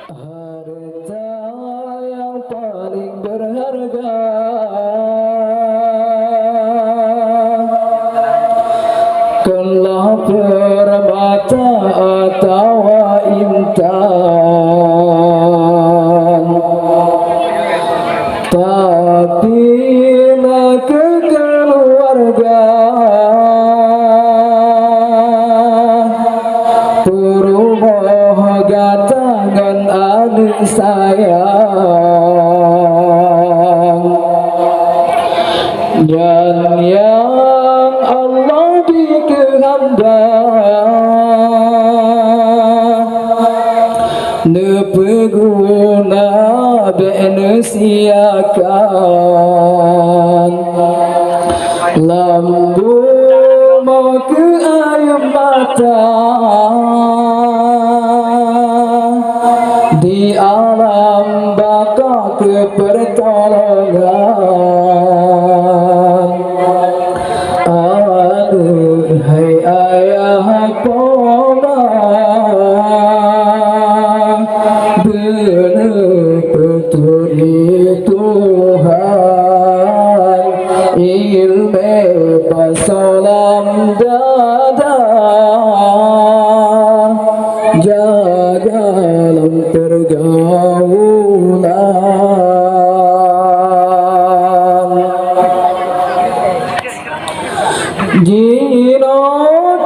Harta yang paling berharga kelah permata atau intan, tapi keluarga perumoh gatangan adik sayang, dan yang Allah bikin hamba nepeguna benesiakan lambu mau ke air mata di alam baka kepertolongan. Hai ayah poma benar peturi Tuhan ilmu pasalam dada jaga dalam pergaulan jino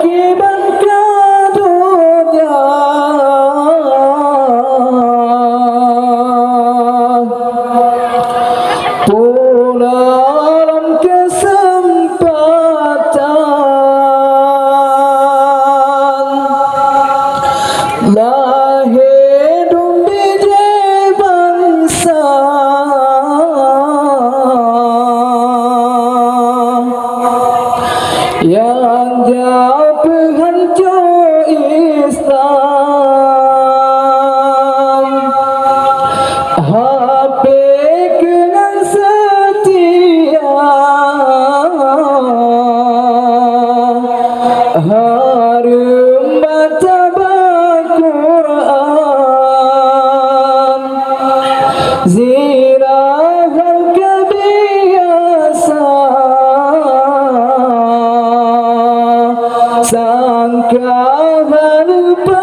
kiban kadunya pulang kesempatan lahir biji bangsa yang jauh penghancur Islam, HP dengan setia harum baca Al-Quran zirah kebiasaan sangkahan pacaran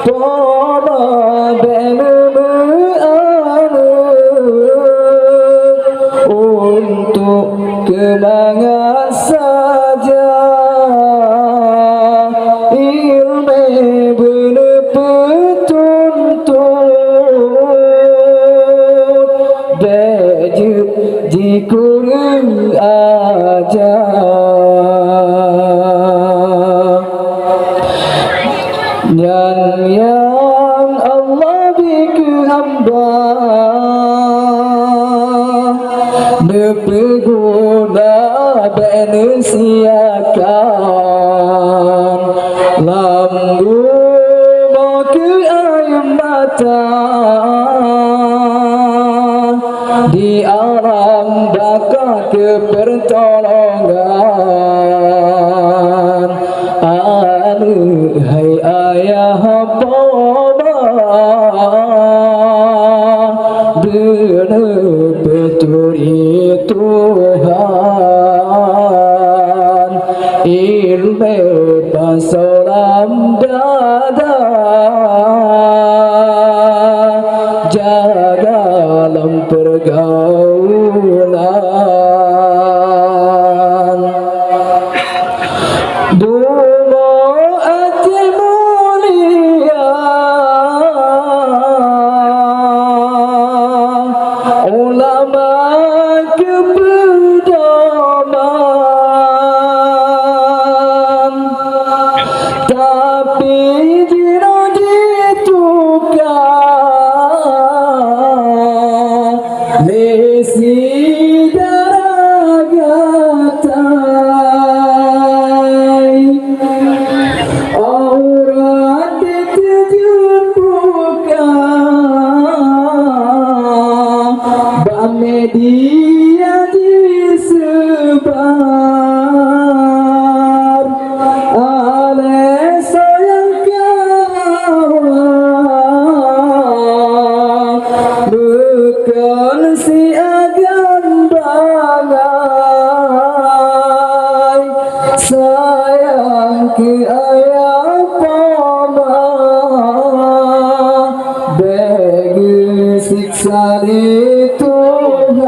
pola benemu untuk kenangan saja ilmu benar petuntut bejib dikurung aja dan yang Allah bikin hamba nepeguna benesiakan lambu mau ke air mata di alam baka kepertolongan. Hai ayah poma benar peturi Tuhan ilmu pasalam dada jaga dalam pergaulan dulu hati mulia ulama kepedoman tapi jino ditukar lesi darah gata ayat pama bagi siksa di Tuhan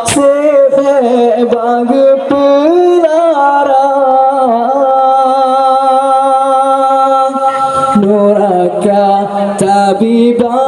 sehe bagi pelarang neraka tabibah